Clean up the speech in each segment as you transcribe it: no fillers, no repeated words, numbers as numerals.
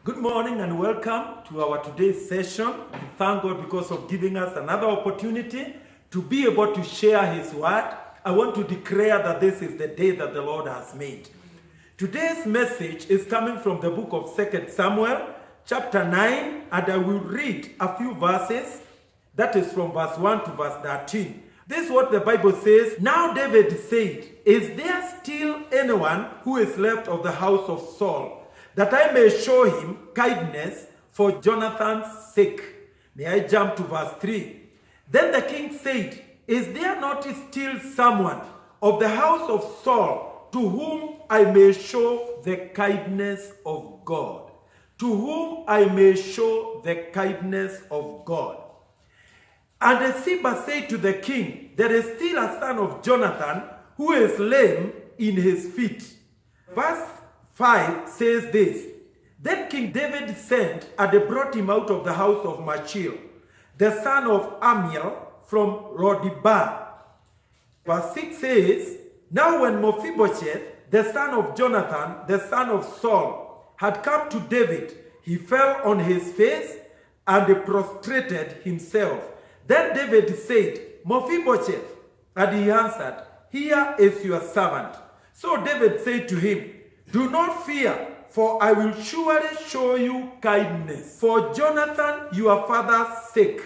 Good morning and welcome to our today's session. We thank God because of giving us another opportunity to be able to share His word. I want to declare that this is the day that the Lord has made. Today's message is coming from the book of 2 Samuel, chapter 9, and I will read a few verses. That is from verse 1 to verse 13. This is what the Bible says. Now David said, "Is there still anyone who is left of the house of Saul, that I may show him kindness for Jonathan's sake?" May I jump to verse 3. Then the king said, "Is there not still someone of the house of Saul to whom I may show the kindness of God?" To whom I may show the kindness of God. And Ziba said to the king, "There is still a son of Jonathan who is lame in his feet." Verse 5 says this: "Then King David sent and they brought him out of the house of Machir, the son of Amiel from Lodibar." Verse 6 says, "Now when Mephibosheth, the son of Jonathan, the son of Saul, had come to David, he fell on his face and prostrated himself. Then David said, 'Mephibosheth,' and he answered, 'Here is your servant.' So David said to him, 'Do not fear, for I will surely show you kindness for Jonathan your father's sake,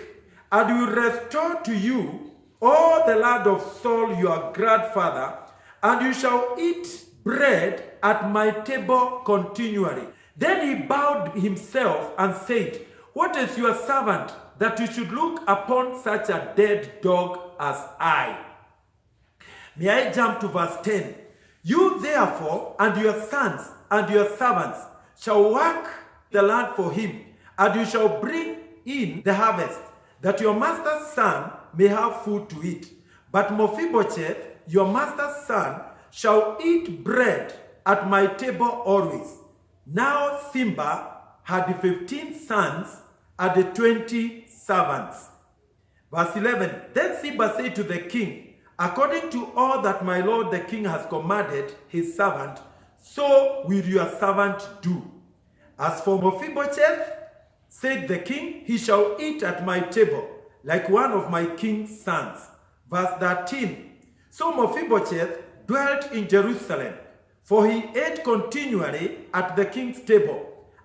and will restore to you all the land of Saul your grandfather, and you shall eat bread at my table continually.' Then he bowed himself and said, 'What is your servant, that you should look upon such a dead dog as I?'" May I jump to verse 10. "You therefore and your sons and your servants shall work the land for him, and you shall bring in the harvest, that your master's son may have food to eat. But Mephibosheth, your master's son, shall eat bread at my table always." Now Simba had 15 sons and 20 servants. Verse 11, "Then Ziba said to the king, 'According to all that my lord the king has commanded his servant, so will your servant do. As for Mephibosheth,' said the king, 'he shall eat at my table like one of my king's sons.'" Verse 13, "So Mephibosheth dwelt in Jerusalem, for he ate continually at the king's table,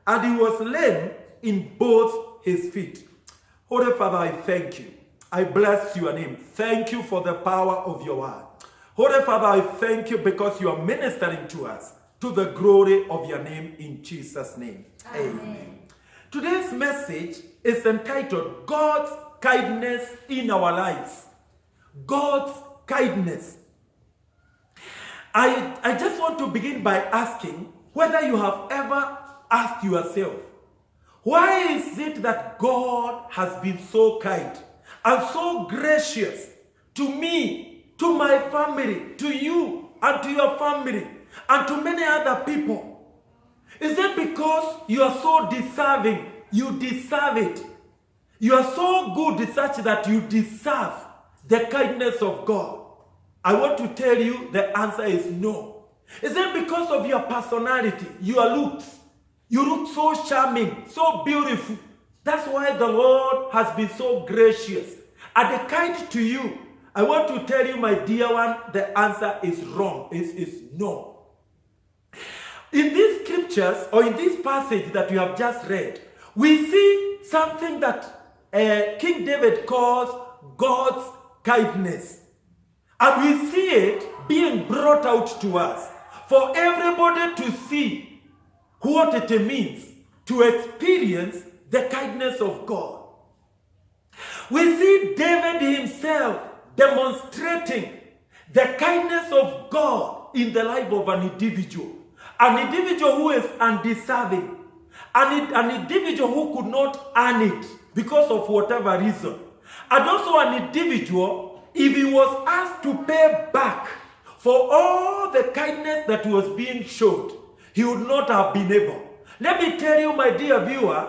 and he was lame in both his feet." Holy Father, I thank you. I bless your name. Thank you for the power of your word. Holy Father, I thank you because you are ministering to us to the glory of your name, in Jesus' name. Amen. Today's message is entitled God's Kindness in Our Lives. God's kindness. I just want to begin by asking whether you have ever asked yourself, why is it that God has been so kind and so gracious to me, to my family, to you, and to your family, and to many other people? Is it because you are so deserving? You deserve it. You are so good such that you deserve the kindness of God. I want to tell you the answer is no. Is it because of your personality, your looks? You look so charming, so beautiful. That's why the Lord has been so gracious and kind to you. I want to tell you, my dear one, the answer is wrong. It is no. In these scriptures, or in this passage that we have just read, we see something that King David calls God's kindness. And we see it being brought out to us for everybody to see what it means to experience the kindness of God. We see David himself demonstrating the kindness of God in the life of an individual who is undeserving, an individual who could not earn it because of whatever reason, and also an individual, if he was asked to pay back for all the kindness that was being showed, he would not have been able. Let me tell you, my dear viewer,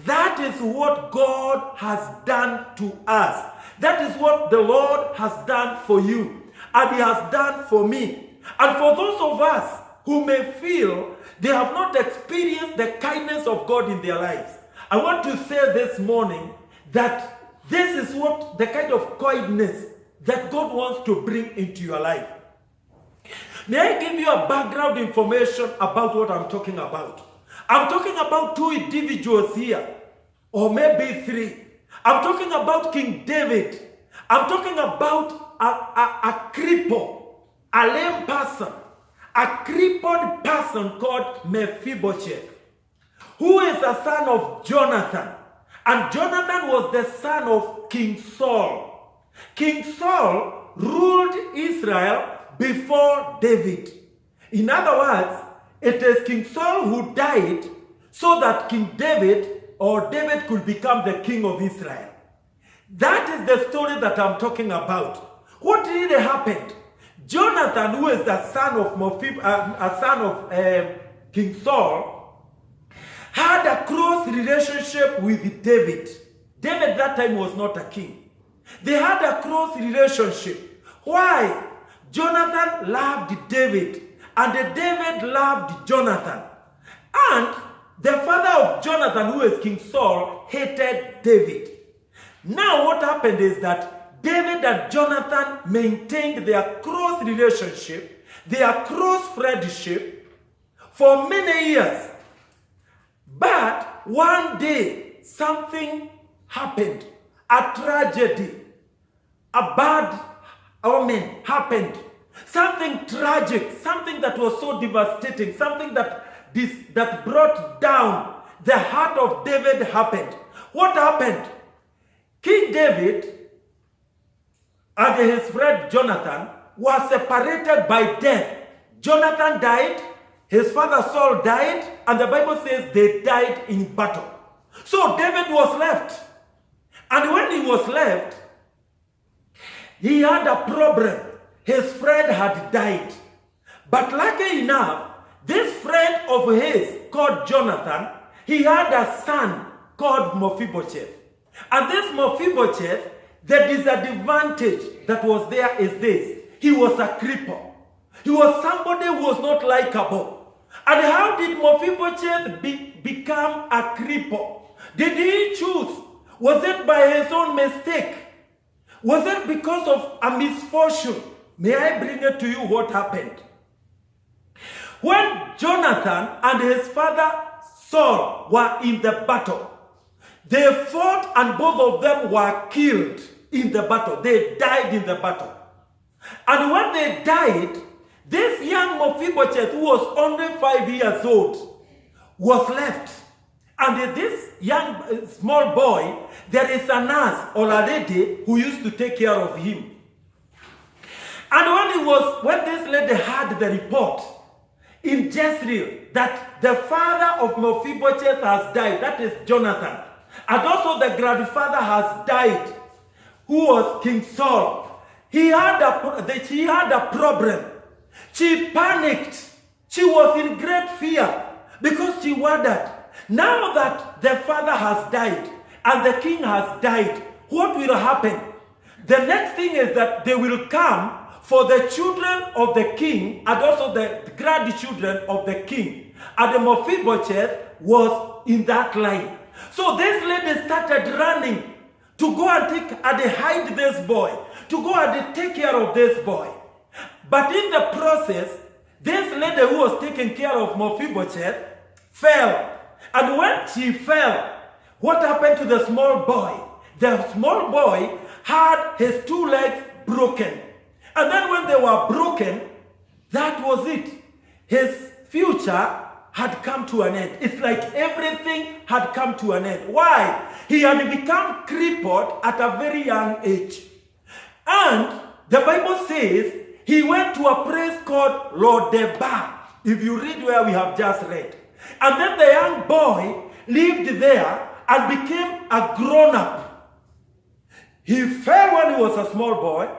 that is what God has done to us. That is what the Lord has done for you, and he has done for me. And for those of us who may feel They have not experienced the kindness of God in their lives. I want to say this morning that this is what the kind of kindness that God wants to bring into your life. May I give you a background information about what I'm talking about? I'm talking about two individuals here, or maybe three. I'm talking about King David. I'm talking about a cripple, a lame person, a crippled person called Mephibosheth, who is a son of Jonathan. And Jonathan was the son of King Saul. King Saul ruled Israel before David. In other words, it is King Saul who died so that King David or David could become the king of Israel. That is the story that I'm talking about. What really happened? Jonathan, who is the son of King Saul, had a close relationship with David. David that time was not a king. They had a close relationship. Why? Jonathan loved David, and David loved Jonathan. And the father of Jonathan, who is King Saul, hated David. Now what happened is that David and Jonathan maintained their close relationship, their close friendship for many years. But one day, something happened. A tragedy, a bad omen happened. Something tragic, something that was so devastating, something that brought down the heart of David happened. What happened? King David and his friend Jonathan were separated by death. Jonathan died, his father Saul died, and the Bible says they died in battle. So David was left. And when he was left, he had a problem. His friend had died. But lucky enough, this friend of his called Jonathan, he had a son called Mephibosheth. And this Mephibosheth, the disadvantage that was there is this. He was a cripple. He was somebody who was not likable. And how did Mephibosheth become a cripple? Did he choose? Was it by his own mistake? Was it because of a misfortune? May I bring it to you what happened? When Jonathan and his father Saul were in the battle, they fought and both of them were killed in the battle. They died in the battle. And when they died, this young Mephibosheth, who was only 5 years old, was left. And this young, small boy, there is a nurse or a lady who used to take care of him. And when this lady heard the report in Jezreel that the father of Mephibosheth has died, that is Jonathan, and also the grandfather has died, who was King Saul, she had a problem. She panicked. She was in great fear because she wondered, now that the father has died and the king has died, what will happen? The next thing is that they will come for the children of the king and also the grandchildren of the king. And the Mephibosheth was in that line. So this lady started running to go and hide this boy, to go and take care of this boy. But in the process, this lady who was taking care of Mephibosheth fell. And when she fell, what happened to the small boy? The small boy had his 2 legs broken. And then when they were broken, that was it. His future had come to an end. It's like everything had come to an end. Why? He had become crippled at a very young age. And the Bible says he went to a place called Lodebar, if you read where we have just read. And then the young boy lived there and became a grown-up. He fell when he was a small boy,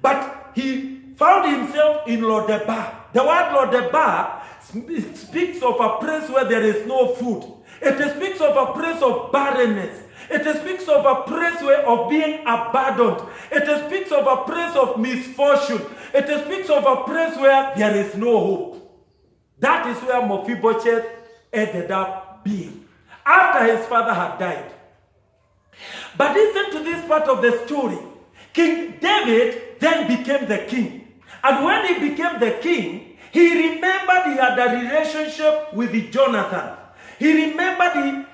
but he found himself in Lodebar. The word Lodebar speaks of a place where there is no food. It speaks of a place of barrenness. It speaks of a place of being abandoned. It speaks of a place of misfortune. It speaks of a place where there is no hope. That is where Mephibosheth ended up being, after his father had died. But listen to this part of the story. King David then became the king. And when he became the king, he remembered he had a relationship with Jonathan. He remembered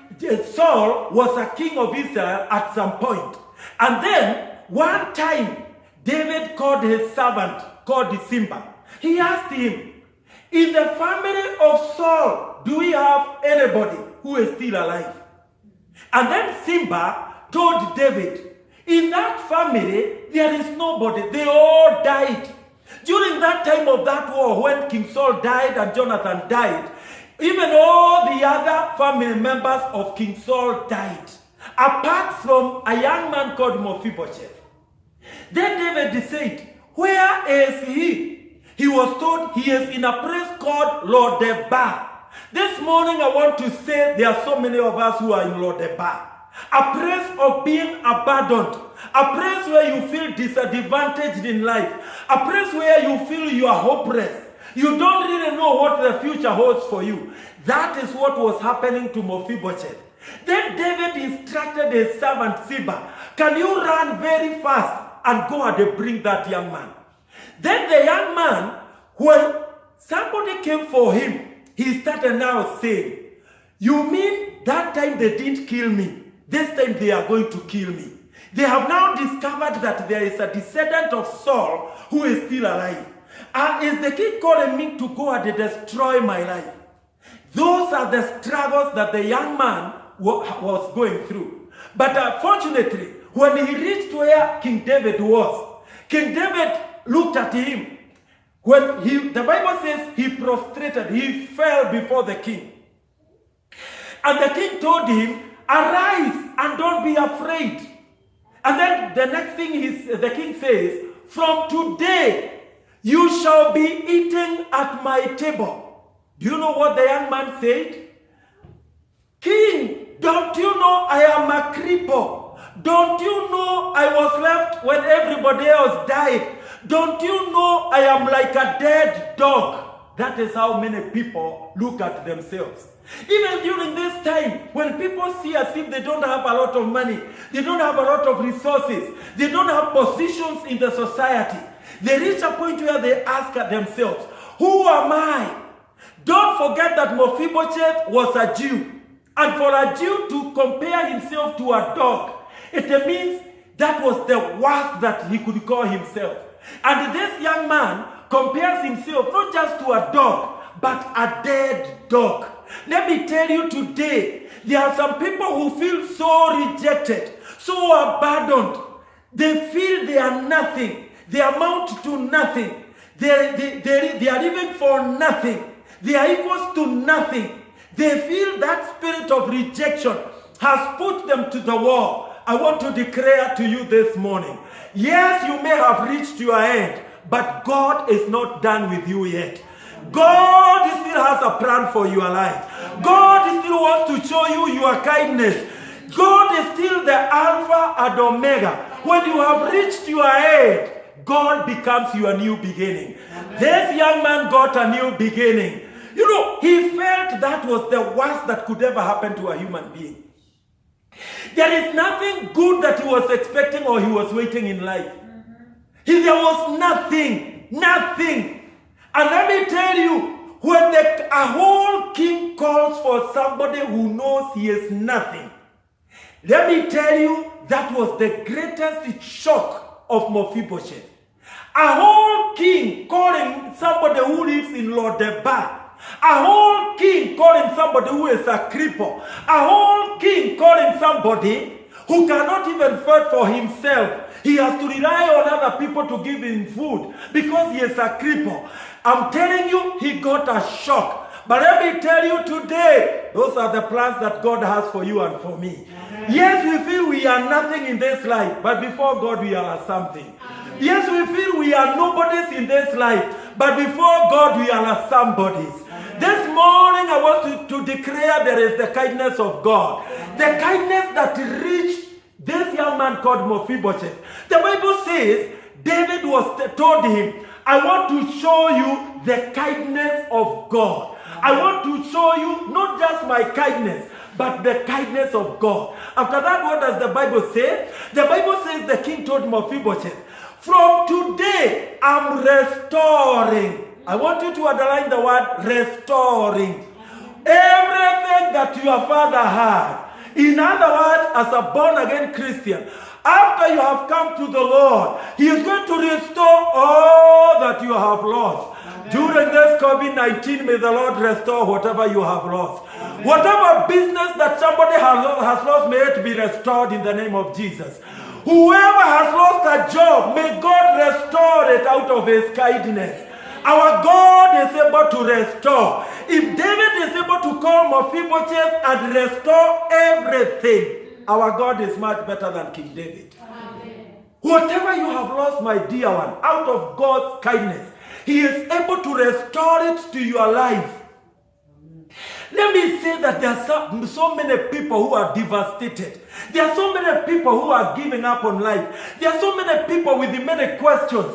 Saul was a king of Israel at some point. And then, one time, David called his servant, called Simba. He asked him, in the family of Saul, do we have anybody who is still alive? And then Simba told David, in that family, there is nobody. They all died. During that time of that war, when King Saul died and Jonathan died, even all the other family members of King Saul died, apart from a young man called Mephibosheth. Then David said, where is he? He was told he is in a place called Lo-debar. This morning I want to say there are so many of us who are in Lo-debar. A place of being abandoned. A place where you feel disadvantaged in life. A place where you feel you are hopeless. You don't really know what the future holds for you. That is what was happening to Mephibosheth. Then David instructed his servant Ziba, can you run very fast and go and bring that young man? Then the young man, when somebody came for him, he started now saying, you mean that time they didn't kill me? This time they are going to kill me. They have now discovered that there is a descendant of Saul who is still alive. And is the king calling me to go and destroy my life? Those are the struggles that the young man was going through. But unfortunately, when he reached where King David was, King David looked at him. The Bible says he prostrated, he fell before the king. And the king told him, arise and don't be afraid. And then the next thing the king says, from today you shall be eating at my table. Do you know what the young man said? King, don't you know I am a cripple? Don't you know I was left when everybody else died? Don't you know I am like a dead dog? That is how many people look at themselves. Even during this time, when people see as if they don't have a lot of money, they don't have a lot of resources, they don't have positions in the society, they reach a point where they ask themselves, who am I? Don't forget that Mephibosheth was a Jew. And for a Jew to compare himself to a dog, it means that was the worst that he could call himself. And this young man compares himself not just to a dog, but a dead dog. Let me tell you today, there are some people who feel so rejected, so abandoned. They feel they are nothing. They amount to nothing. They are even for nothing. They are equals to nothing. They feel that spirit of rejection has put them to the wall. I want to declare to you this morning, yes, you may have reached your end, but God is not done with you yet. God still has a plan for your life. God still wants to show you your kindness. God is still the Alpha and Omega. When you have reached your end, God becomes your new beginning. This young man got a new beginning. You know, he felt that was the worst that could ever happen to a human being. There is nothing good that he was expecting or he was waiting in life. There was nothing. And let me tell you, when a whole king calls for somebody who knows he is nothing, let me tell you, that was the greatest shock of Mephibosheth. A whole king calling somebody who lives in Lo-debar. A whole king calling somebody who is a cripple. A whole king calling somebody who cannot even fend for himself. He has to rely on other people to give him food because he is a cripple. I'm telling you, he got a shock. But let me tell you today, those are the plans that God has for you and for me. Amen. Yes, we feel we are nothing in this life, but before God we are something. Amen. Yes, we feel we are nobodies in this life, but before God we are somebodies. Amen. This morning I want to declare there is the kindness of God. Amen. The kindness that reached this young man called Mephibosheth. The Bible says David was told him, I want to show you the kindness of God. I want to show you not just my kindness, but the kindness of God. After that, what does the Bible say? The Bible says the king told Mephibosheth, from today, I'm restoring. I want you to underline the word restoring. Everything that your father had. In other words, as a born-again Christian, after you have come to the Lord, He is going to restore all that you have lost. Amen. During this COVID-19, may the Lord restore whatever you have lost. Amen. Whatever business that somebody has lost, may it be restored in the name of Jesus. Whoever has lost a job, may God restore it out of His kindness. Our God is able to restore. If David is able to call Mephibosheth and restore everything, our God is much better than King David. Amen. Whatever you have lost, my dear one, out of God's kindness, He is able to restore it to your life. Amen. Let me say that there are so many people who are devastated. There are so many people who are giving up on life. There are so many people with many questions.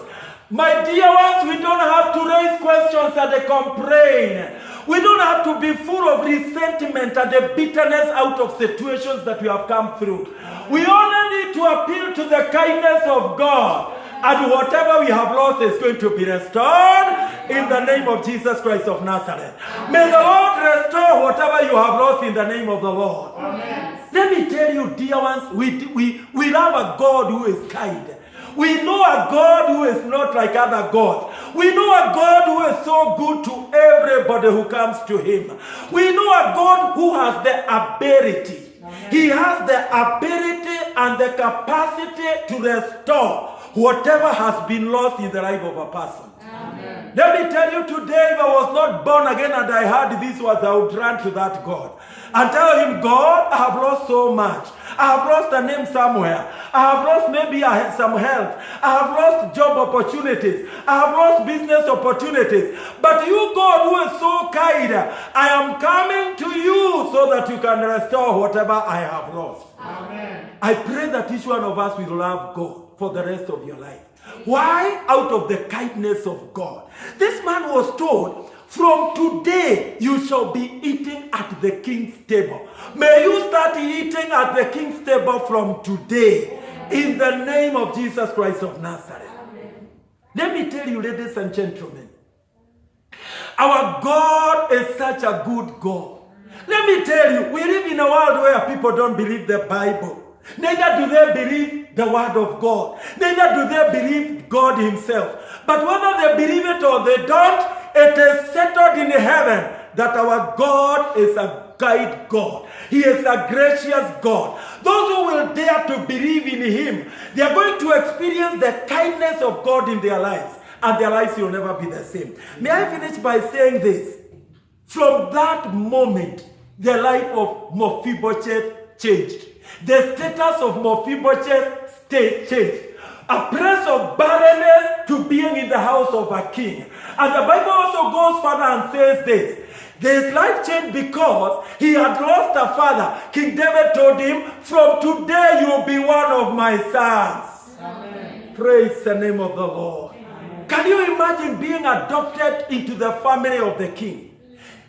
My dear ones, we don't have to raise questions and they complain. We don't have to be full of resentment and the bitterness out of situations that we have come through. We only need to appeal to the kindness of God. And whatever we have lost is going to be restored in the name of Jesus Christ of Nazareth. May the Lord restore whatever you have lost in the name of the Lord. Amen. Let me tell you, dear ones, we love a God who is kind. We know a God who is not like other gods. We know a God who is so good to everybody who comes to Him. We know a God who has the ability. Amen. He has the ability and the capacity to restore whatever has been lost in the life of a person. Amen. Let me tell you today, if I was not born again and I heard these words, I would run to that God and tell Him, God, I have lost so much. I have lost a name somewhere. I have lost maybe some health. I have lost job opportunities. I have lost business opportunities. But you, God, who is so kind, I am coming to you so that you can restore whatever I have lost. Amen. I pray that each one of us will love God for the rest of your life. Why? Out of the kindness of God. This man was told, from today you shall be eating at the king's table. May you start eating at the king's table from today. In the name of Jesus Christ of Nazareth. Amen. Let me tell you, ladies and gentlemen, our God is such a good God. Let me tell you, we live in a world where people don't believe the Bible. Neither do they believe the word of God. Neither do they believe God Himself. But whether they believe it or they don't, it is settled in heaven that our God is a kind God. He is a gracious God. Those who will dare to believe in Him, they are going to experience the kindness of God in their lives, and their lives will never be the same. May I finish by saying this? From that moment, the life of Mephibosheth changed. The status of Mephibosheth changed. A place of barrenness to being in the house of a king. And the Bible also goes further and says this. His life changed because he had lost a father. King David told him, from today you will be one of my sons. Amen. Praise the name of the Lord. Amen. Can you imagine being adopted into the family of the king?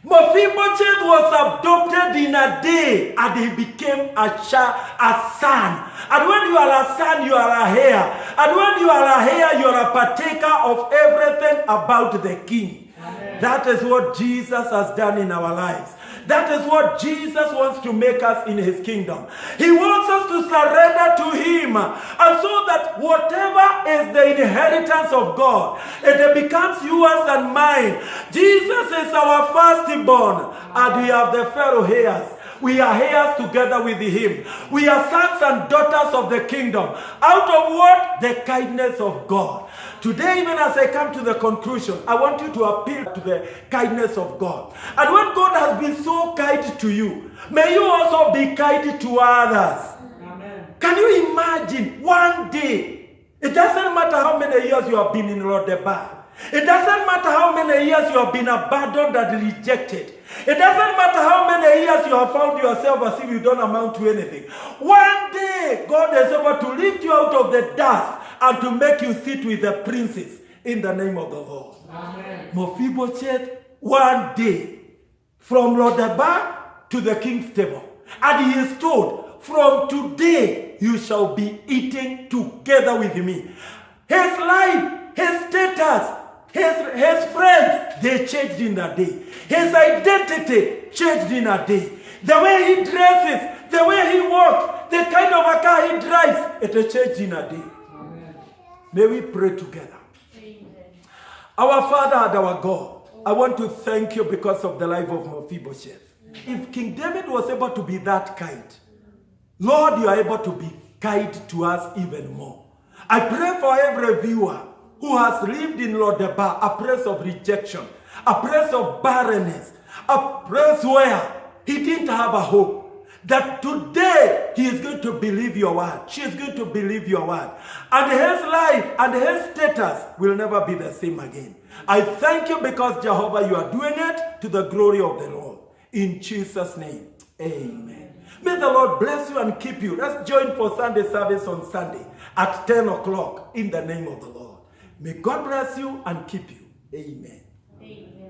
Mephibosheth was adopted in a day and he became a son. And when you are a son, you are a heir. And when you are a heir, you are a partaker of everything about the king. Amen. That is what Jesus has done in our lives. That is what Jesus wants to make us in His kingdom. He wants us to surrender to Him. And so that whatever is the inheritance of God, it becomes yours and mine. Jesus is our firstborn, and we have the fellow heirs. We are heirs together with Him. We are sons and daughters of the kingdom. Out of what? The kindness of God. Today, even as I come to the conclusion, I want you to appeal to the kindness of God. And when God has been so kind to you, may you also be kind to others. Amen. Can you imagine one day? It doesn't matter how many years you have been in Lodebar. It doesn't matter how many years you have been abandoned and rejected. It doesn't matter how many years you have found yourself as if you don't amount to anything. One day, God is able to lift you out of the dust and to make you sit with the princes in the name of the Lord. Amen. Mephibosheth, one day, from Lodebar to the king's table. And he is told, from today you shall be eating together with me. His life, his status, his friends, they changed in a day. His identity changed in a day. The way he dresses, the way he walks, the kind of a car he drives, it changed in a day. Amen. May we pray together. Amen. Our Father and our God, I want to thank you because of the life of Mephibosheth. If King David was able to be that kind, Lord, you are able to be kind to us even more. I pray for every viewer who has lived in Lodebar, a place of rejection, a place of barrenness, a place where he didn't have a hope, that today he is going to believe your word. She is going to believe your word. And his life and his status will never be the same again. I thank you because, Jehovah, you are doing it to the glory of the Lord. In Jesus' name, amen. May the Lord bless you and keep you. Let's join for Sunday service on Sunday at 10 o'clock in the name of the Lord. May God bless you and keep you. Amen. Amen.